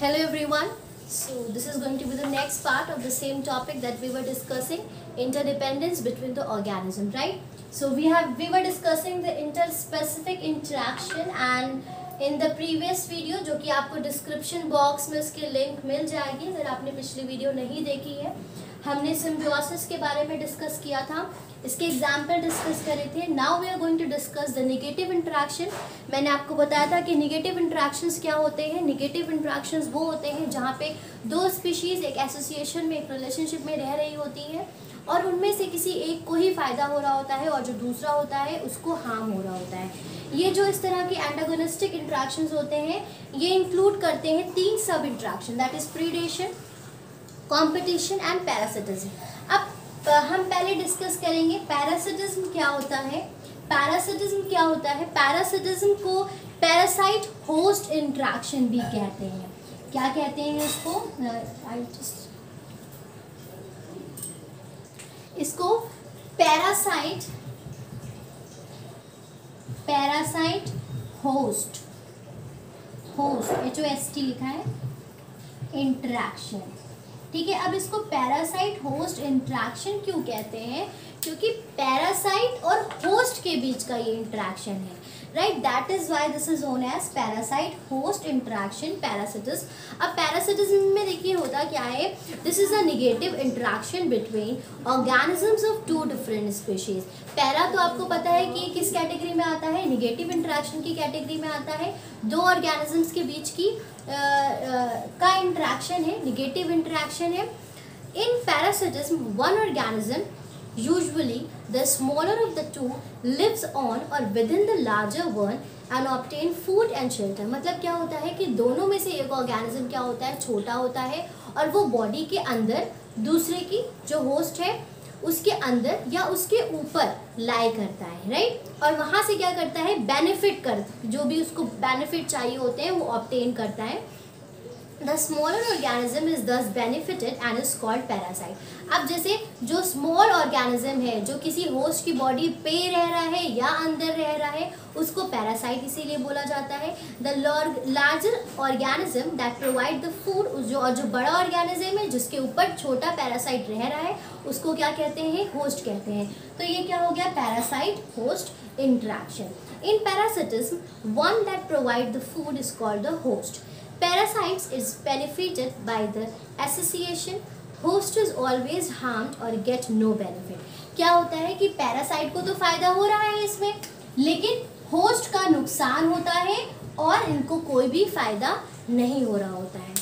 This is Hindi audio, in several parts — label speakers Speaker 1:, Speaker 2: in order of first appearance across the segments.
Speaker 1: Hello everyone. So this is going to be the next part of the same topic that we were discussing, interdependence between the organism, right? So we were discussing the interspecific interaction, and in the previous video जो कि आपको description box में उसकी link मिल जाएगी अगर आपने पिछली वीडियो नहीं देखी है, हमने सिम्बियोसिस के बारे में डिस्कस किया था, इसके एग्जाम्पल डिस्कस करे थे. Now we are going to discuss the negative interaction. मैंने आपको बताया था कि नेगेटिव इंट्रैक्शंस क्या होते हैं. नेगेटिव इंट्रैक्शंस वो होते हैं जहाँ पे दो स्पीशीज़ एक एसोसिएशन में, एक रिलेशनशिप में रह रही होती हैं और उनमें से किसी एक को ही फ़ायदा हो रहा होता है और जो दूसरा होता है उसको हार्म हो रहा होता है. ये जो इस तरह के एंटागोनिस्टिक इंट्रैक्शंस होते हैं ये इंक्लूड करते हैं तीन सब interaction, that is predation, competition and parasitism. अब हम पहले डिस्कस करेंगे पैरासिटिज्म क्या होता है. पैरासिटिज्म क्या होता है? पैरासिटिज्म को पैरासाइट होस्ट इंट्रैक्शन भी कहते हैं. क्या कहते हैं इसको? इसको पैरासाइट होस्ट HOST लिखा है इंट्रैक्शन. ठीक है. अब इसको पैरासाइट होस्ट इंट्रैक्शन क्यों कहते हैं? क्योंकि पैरासाइट और होस्ट के बीच का ये इंट्रैक्शन है, right. That is why this is known as parasite host interaction, parasitism. अब पैरासिटिज्म में देखिए होता क्या है, this is a negative interaction between organisms of two different species. Para तो आपको पता है कि किस कैटेगरी में आता है, नेगेटिव इंट्रैक्शन की कैटेगरी में आता है. दो ऑर्गेनिजम्स के बीच की का इंट्रैक्शन है, नेगेटिव इंट्रैक्शन है. In parasitism one organism, usually the smaller of the two, lives on or within the larger one and obtain food and shelter. मतलब क्या होता है कि दोनों में से एक ऑर्गेनिज्म क्या होता है, छोटा होता है और वो बॉडी के अंदर दूसरे की जो होस्ट है उसके अंदर या उसके ऊपर लाई करता है, राइट. और वहाँ से क्या करता है, बेनिफिट कर, जो भी उसको बेनिफिट चाहिए होते हैं वो ऑब्टेन करता है. The smaller organism is thus benefited and is called parasite. अब जैसे जो स्मॉल ऑर्गेनिज्म है जो किसी होस्ट की बॉडी पे रह रहा है या अंदर रह रहा है उसको पैरासाइट इसीलिए बोला जाता है. The larger organism that provide the food, जो बड़ा ऑर्गेनिज्म है जिसके ऊपर छोटा पैरासाइट रह रहा है उसको क्या कहते हैं, होस्ट कहते हैं. तो ये क्या हो गया, parasite host interaction. In parasitism one that provide the food is called the host. Parasites is benefited by the association. Host is always harmed or get no benefit. क्या होता है कि पैरासाइट को तो फायदा हो रहा है इसमें, लेकिन होस्ट का नुकसान होता है और इनको कोई भी फायदा नहीं हो रहा होता है.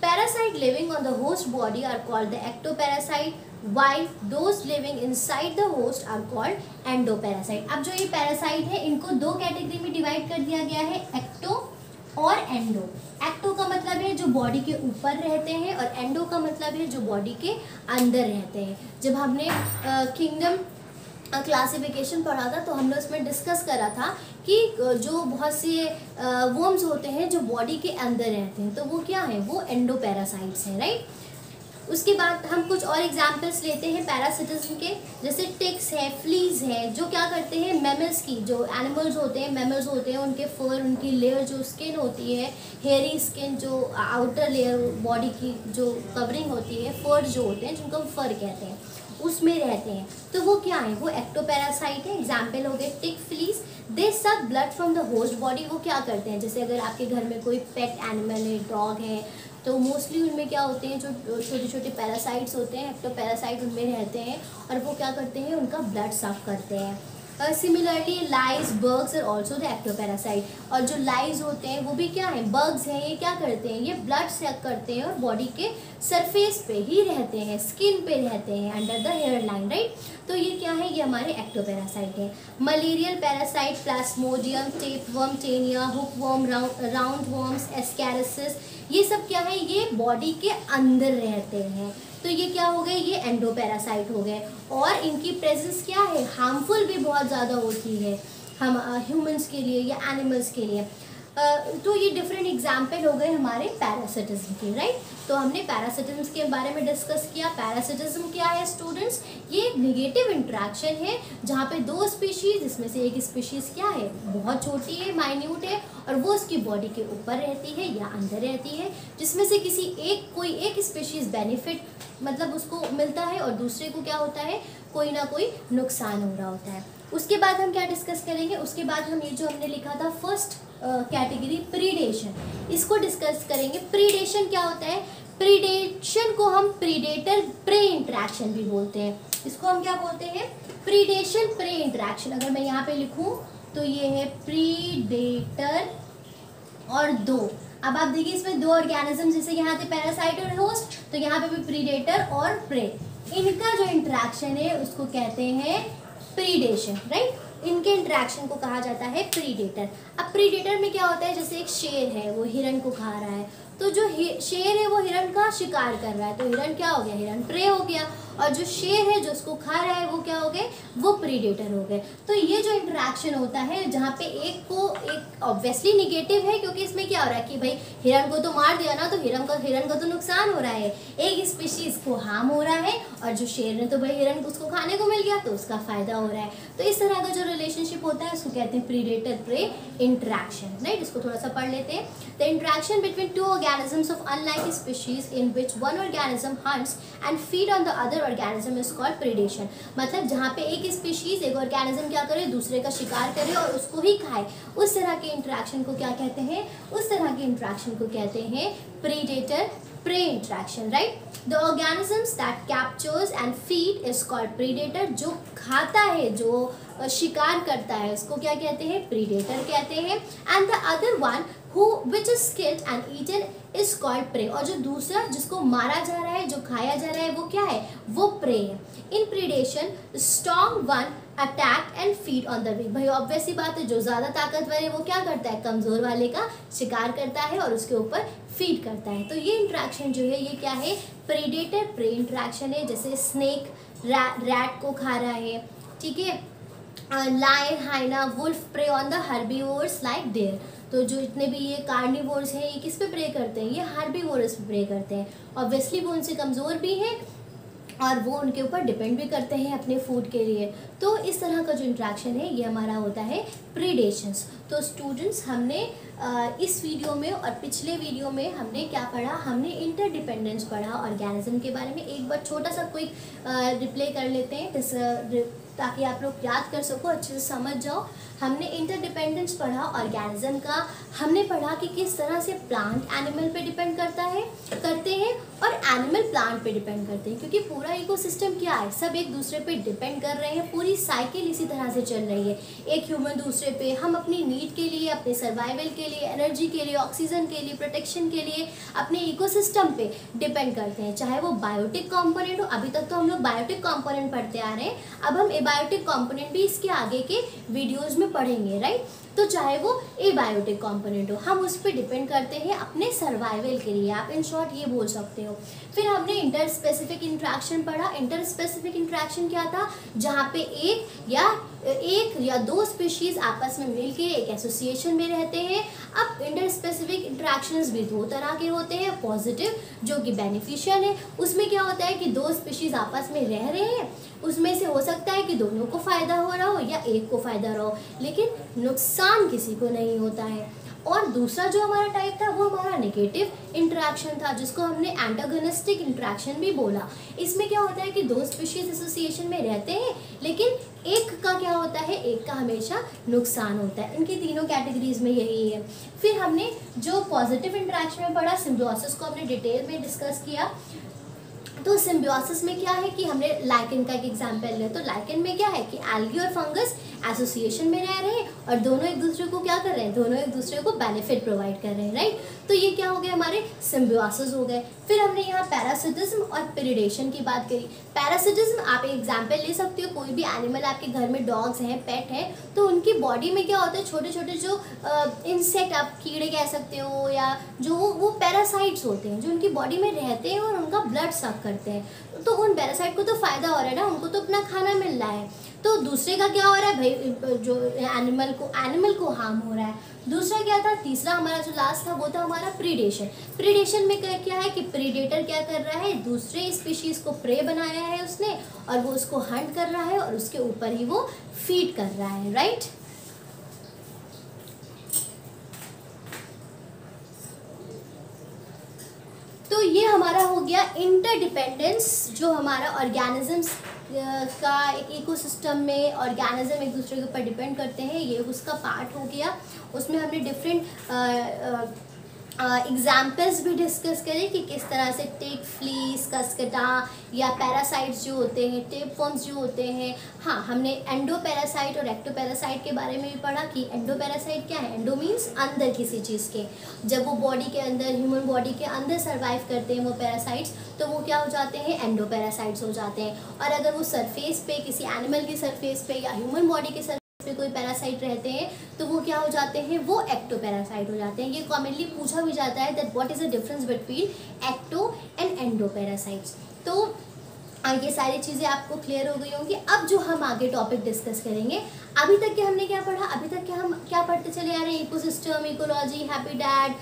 Speaker 1: Parasite living on the host body are called the ectoparasite, while those living inside the host are called endoparasite. अब जो ये पैरासाइट है इनको दो कैटेगरी में डिवाइड कर दिया गया है, एक्टो और एंडो. एक्टो का मतलब है जो बॉडी के ऊपर रहते हैं और एंडो का मतलब है जो बॉडी के अंदर रहते हैं. जब हमने किंगडम क्लासिफिकेशन पढ़ा था तो हमने उसमें डिस्कस करा था कि जो बहुत से वर्म्स होते हैं जो बॉडी के अंदर रहते हैं तो वो क्या है, वो एंडोपैरासाइट्स हैं, राइट. उसके बाद हम कुछ और एग्जाम्पल्स लेते हैं पैरासिटिज्म के, जैसे टिक्स है, फ्लीज है, जो क्या करते हैं, मैमल्स की जो एनिमल्स होते हैं, मैमल्स होते हैं, उनके फर, उनकी लेयर जो स्किन होती है, हेयरी स्किन, जो आउटर लेयर बॉडी की जो कवरिंग होती है, फर जो होते हैं जिनको हम फर कहते हैं, उसमें रहते हैं. तो वो क्या है, वो एक्टोपैरासाइट है. एग्जाम्पल हो गए टिक, फ्लीज. दे सक blood from the host body. वो क्या करते हैं, जैसे अगर आपके घर में कोई पेट एनिमल है, डॉग है, तो मोस्टली उनमें क्या होते हैं, जो छोटे छोटे पैरासाइट्स होते हैं, एक्टोपैरासाइट उनमें रहते हैं और वो क्या करते हैं, उनका ब्लड सक करते हैं. Similarly lice, bugs are also the ectoparasite. और जो लाइज होते हैं वो भी क्या है, बर्ग्स हैं. ये क्या करते हैं, ये ब्लड सक करते हैं और बॉडी के सरफेस पे ही रहते हैं, स्किन पे रहते हैं, under the hair line, right. तो ये क्या है, ये हमारे एक्टोपैरासाइट है. Malarial parasite, plasmodium, tapeworm, taenia, hookworm, round worms, ascariasis, ये सब क्या है, ये बॉडी के अंदर रहते हैं. तो ये क्या हो गए, ये एंडोपैरासाइट हो गए. और इनकी प्रेजेंस क्या है, हार्मफुल भी बहुत ज़्यादा होती है हम ह्यूमंस के लिए या एनिमल्स के लिए. तो ये डिफरेंट एग्जाम्पल हो गए हमारे पैरासिटिज्म के, राइट। तो हमने पैरासिटिज्म के बारे में डिस्कस किया। पैरासिटिज्म क्या है स्टूडेंट्स? ये एक नेगेटिव इंट्रैक्शन है जहाँ पे दो स्पीशीज, इसमें से एक स्पीशीज क्या है, बहुत छोटी है, माइन्यूट है, और वो उसकी बॉडी के ऊपर रहती है या अंदर रहती है, जिसमें से कोई एक स्पीशीज बेनिफिट मतलब उसको मिलता है और दूसरे को क्या होता है, कोई ना कोई नुकसान हो रहा होता है। उसके बाद हम क्या डिस्कस करेंगे? उसके बाद हम ये जो हमने लिखा था फर्स्ट कैटेगरी प्रीडेशन, इसको डिस्कस करेंगे। प्रीडेशन क्या होता है? प्रीडेशन को हम प्रीडेटर प्रे इंटरेक्शन भी बोलते हैं। इसको हम क्या बोलते हैं? Predation prey interaction. अगर मैं यहाँ पे लिखूँ तो ये है प्रीडेटर और दो। अब आप देखिए इसमें दो ऑर्गेनिज्म, जैसे यहाँ थे पैरासाइट और होस्ट, तो यहाँ पे भी प्रीडेटर और प्रे, इनका जो इंटरेक्शन है उसको कहते हैं प्रीडेशन, राइट। इनके इंटरेक्शन को कहा जाता है प्रीडेटर। अब प्रीडेटर में क्या होता है, जैसे एक शेर है वो हिरण को खा रहा है, तो जो शेर है वो हिरण का शिकार कर रहा है, तो हिरण क्या हो गया, हिरण प्रे हो गया, और जो शेर है जो उसको खा रहा है वो क्या हो गए, वो प्रीडेटर हो गए। तो ये जो इंटरेक्शन होता है जहाँ पे एक ऑब्वियसली निगेटिव है, क्योंकि इसमें क्या हो रहा है कि भाई हिरण को तो मार दिया ना, तो हिरण का तो नुकसान हो रहा है, एक स्पीशीज को हार्म हो रहा है, और जो शेर ने तो भाई हिरण को उसको खाने को मिल गया तो उसका फायदा हो रहा है। तो इस तरह का जो रिलेशनशिप होता है उसको कहते हैं प्रीडेटर प्रे इंटरेक्शन, राइट। इसको थोड़ा सा पढ़ लेते हैं। The interaction between two organisms of unlike species in which one organism hunts and feed on the other organism is called predation। मतलब जहाँ पे एक स्पीशीज, एक ऑर्गेनिज्म क्या करे, दूसरे का शिकार करे और उसको ही खाए, उस तरह के इंटरेक्शन को क्या कहते हैं, उस तरह के इंटरेक्शन को कहते हैं predator pray interaction, right. The organisms that captures and feed is called predator. जो खाता है, जो शिकार करता है, उसको क्या कहते हैं, प्रीडेटर कहते हैं। And the other one which is killed and eaten is called prey। और जो दूसरा जिसको मारा जा रहा है, जो खाया जा रहा है, वो क्या है, वो prey है। In predation, the strong one attack and feed on the weak। भाई ऑब्वियस सी बात है, जो ज़्यादा ताकतवर है वो क्या करता है, कमज़ोर वाले का शिकार करता है और उसके ऊपर फीड करता है। तो ये इंट्रैक्शन जो है ये क्या है, प्रीडेटर प्रे इंट्रैक्शन है। जैसे स्नेक रैट को खा रहा है, ठीक है। Lion, hyena, wolf prey on the herbivores like deer. तो जो इतने भी ये कार्निवोर्स हैं ये किस पे प्रे करते हैं, ये हर्बीवोर्स पे प्रे करते हैं। ऑब्वियसली वो उनसे कमज़ोर भी हैं और वो उनके ऊपर डिपेंड भी करते हैं अपने फूड के लिए। तो इस तरह का जो इंट्रैक्शन है ये हमारा होता है प्रीडेशंस। तो स्टूडेंट्स हमने इस वीडियो में और पिछले वीडियो में हमने क्या पढ़ा, हमने इंटरडिपेंडेंस पढ़ा ऑर्गेनिज्म के बारे में। एक बार छोटा सा क्विक रिप्ले कर लेते हैं ताकि आप लोग याद कर सको, अच्छे से समझ जाओ। हमने इंटरडिपेंडेंस पढ़ा ऑर्गेनिज्म का, हमने पढ़ा कि किस तरह से प्लांट एनिमल पे डिपेंड करते हैं और एनिमल प्लांट पे डिपेंड करते हैं, क्योंकि पूरा इकोसिस्टम क्या है, सब एक दूसरे पे डिपेंड कर रहे हैं। पूरी साइकिल इसी तरह से चल रही है, एक ह्यूमन दूसरे पे, हम अपनी नीड के लिए, अपने सर्वाइवल के लिए, एनर्जी के लिए, ऑक्सीजन के लिए, प्रोटेक्शन के लिए अपने इकोसिस्टम पे डिपेंड करते हैं, चाहे वो बायोटिक कंपोनेंट हो। अभी तक तो हम लोग बायोटिक कंपोनेंट पढ़ते आ रहे हैं, अब हम एबायोटिक कंपोनेंट भी इसके आगे के वीडियोस में पढ़ेंगे, राइट। तो चाहे वो एबायोटिक कंपोनेंट हो, हम उस पर डिपेंड करते हैं अपने सर्वाइवल के लिए, आप इन शॉर्ट ये बोल सकते हो। फिर हमने इंटर स्पेसिफिक इंट्रैक्शन पढ़ा। इंटर स्पेसिफिक इंट्रैक्शन क्या था, जहाँ पे एक या दो स्पीशीज आपस में मिलके एक एसोसिएशन में रहते हैं। अब इंटर स्पेसिफिक इंट्रैक्शंस भी दो तरह के होते हैं, पॉजिटिव जो कि बेनिफिशियल है, उसमें क्या होता है कि दो स्पीशीज आपस में रह रहे हैं, उसमें से हो सकता है कि दोनों को फ़ायदा हो रहा हो या एक को फ़ायदा रहा हो, लेकिन नुकसान किसी को नहीं होता है। और दूसरा जो हमारा टाइप था वो हमारा नेगेटिव इंटरेक्शन था, जिसको हमने एंटागोनिस्टिक इंटरेक्शन भी बोला। इसमें क्या होता है कि दो स्पीशीज एसोसिएशन में रहते हैं, लेकिन एक का क्या होता है, एक का हमेशा नुकसान होता है। इनकी तीनों कैटेगरीज में यही है। फिर हमने जो पॉजिटिव इंटरेक्शन में पढ़ा, सिम्बियोसिस को हमने डिटेल में डिस्कस किया। तो सिम्बियोसिस में क्या है कि हमने लाइकेन का एक एग्जांपल लिया। तो लाइकेन में क्या है कि एल्गी और फंगस एसोसिएशन में रह रहे हैं और दोनों एक दूसरे को क्या कर रहे हैं, दोनों एक दूसरे को बेनिफिट प्रोवाइड कर रहे हैं, राइट। तो ये क्या हो गए, हमारे सिम्बियोसिस हो गए। फिर हमने यहाँ पैरासिटिज्म और प्रीडेशन की बात करी। पैरासिटिज्म आप एक एग्जाम्पल ले सकते हो, कोई भी एनिमल आपके घर में डॉग्स हैं, पेट हैं, तो उनकी बॉडी में क्या होता है, छोटे छोटे जो इंसेक्ट, आप कीड़े कह सकते हो, या जो वो पैरासाइट्स होते हैं जो उनकी बॉडी में रहते हैं और उनका ब्लड सक करते हैं। तो उन पैरासाइट को तो फ़ायदा हो रहा है ना, उनको तो अपना खाना मिल रहा है। तो दूसरे का क्या हो रहा है भाई, जो एनिमल को हार्म हो रहा है। दूसरा क्या था, तीसरा हमारा जो लास्ट था वो था हमारा प्रीडेशन। प्रीडेशन में क्या है कि प्रीडेटर क्या कर रहा है, दूसरे स्पीशीज को प्रे बनाया है उसने और वो उसको हंट कर रहा है और उसके ऊपर ही वो फीड कर रहा है, राइट। तो ये हमारा हो गया इंटरडिपेंडेंस, जो हमारा ऑर्गेनिजम्स का एक इकोसिस्टम में ऑर्गेनिज्म एक दूसरे के ऊपर डिपेंड करते हैं, ये उसका पार्ट हो गया। उसमें हमने डिफरेंट एग्जाम्पल्स भी डिस्कस करें कि किस तरह से टिक, फ्लीस, कस्कटा या पैरासाइट्स जो होते हैं, टेप फॉर्म्स जो होते हैं। हाँ, हमने एंडो पैरासाइट और एक्टो पैरासाइट के बारे में भी पढ़ा कि एंडो पैरासाइट क्या है। एंडो मीन्स अंदर किसी चीज़ के, जब वो बॉडी के अंदर, ह्यूमन बॉडी के अंदर सर्वाइव करते हैं वो पैरासाइट्स, तो वो क्या हो जाते हैं, एंडो पैरासाइट्स हो जाते हैं। और अगर वो सरफेस पे, किसी एनिमल की सरफेस पे या ह्यूमन बॉडी के पे कोई पैरासाइट रहते हैं तो वो क्या हो जाते हैं, वो एक्टो पैरासाइट हो जाते हैं। ये कॉमनली पूछा भी जाता है that what is the difference between ecto and endo parasites. तो ये सारी चीज़ें आपको क्लियर हो गई होंगी। अब जो हम आगे टॉपिक डिस्कस करेंगे, अभी तक के हमने क्या पढ़ा, अभी तक हम क्या पढ़ते चले आ रहे हैं, ecosystem, ecology, habitat,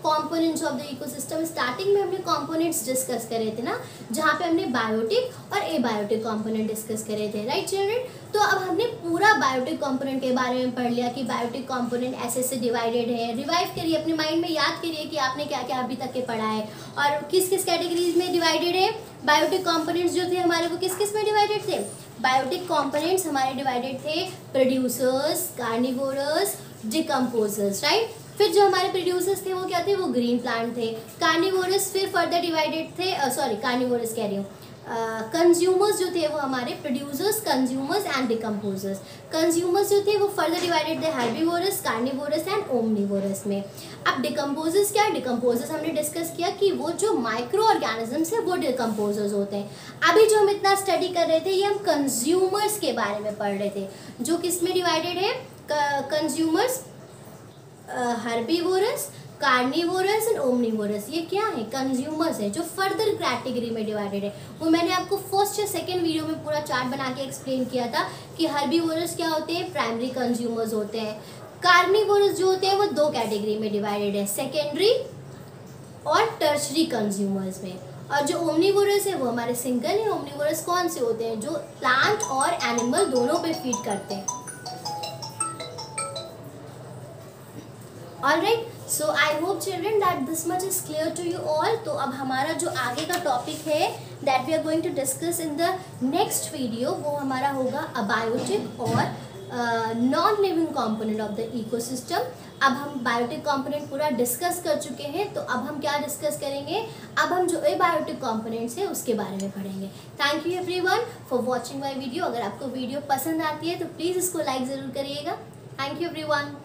Speaker 1: components of the ecosystem. Starting में हमने कंपोनेंट्स डिस्कस करे थे ना, जहाँ पे हमने बायोटिक और एबायोटिक कंपोनेंट डिस्कस करे थे, राइट चिल्ड्रन। तो अब हमने पूरा बायोटिक कंपोनेंट के बारे में पढ़ लिया कि बायोटिक कंपोनेंट ऐसे डिवाइडेड है। रिवाइव करिए, अपने माइंड में याद करिए कि आपने क्या क्या अभी तक के पढ़ा है और किस किस कैटेगरीज में डिवाइडेड है। बायोटिक कंपोनेंट्स जो थे हमारे, वो किस किस में डिवाइडेड थे। बायोटिक कंपोनेंट्स हमारे डिवाइडेड थे प्रोड्यूसर्स, कार्निवोरस, डिकम्पोजर्स, राइट। फिर जो हमारे प्रोड्यूसर्स थे वो क्या थे, वो ग्रीन प्लांट थे। कार्निवोरस फिर फर्दर डिवाइडेड थे, कार्निवोरस कह रही हूँ, कंज्यूमर्स जो थे वो हमारे producers, consumers and decomposers. Consumers जो थे वो फर्दर डिवाइडेड थे हर्बीवोरस, कार्निवोरस एंड ओमनीवोरस में। अब डिकम्पोजर्स क्या है, डिकम्पोजर्स हमने डिस्कस किया कि वो जो माइक्रो ऑर्गेनिजम्स है वो डिकम्पोजर्स होते हैं। अभी जो हम इतना स्टडी कर रहे थे ये हम कंज्यूमर्स के बारे में पढ़ रहे थे, जो किस में डिवाइडेड है, consumers, herbivorous, carnivorous and omnivorous. ये क्या है, कंज्यूमर्स है, जो फर्दर कैटेगरी में डिवाइडेड है। वो मैंने आपको फर्स्ट या सेकंड वीडियो में पूरा चार्ट बना के एक्सप्लेन किया था कि हर्बीवोरस क्या होते हैं, प्राइमरी कंज्यूमर्स होते हैं। कार्निवोरस जो होते हैं वो दो कैटेगरी में डिवाइडेड है, सेकेंडरी और टर्शरी कंज्यूमर्स में। और जो ओमनीवोरस है वो हमारे सिंगल है। ओमनीवोरस कौन से होते हैं, जो प्लांट और एनिमल दोनों पे फीड करते हैं। Alright, so I hope children that this much is clear to you all. तो अब हमारा जो आगे का टॉपिक है that we are going to discuss in the next video, वो हमारा होगा अबायोटिक और non living component of the ecosystem. अब हम बायोटिक कॉम्पोनेंट पूरा डिस्कस कर चुके हैं, तो अब हम क्या डिस्कस करेंगे, अब हम जो एबायोटिक कॉम्पोनेंट्स है उसके बारे में पढ़ेंगे। Thank you everyone for watching my video. अगर आपको वीडियो पसंद आती है तो प्लीज़ इसको लाइक ज़रूर करिएगा। Thank you everyone.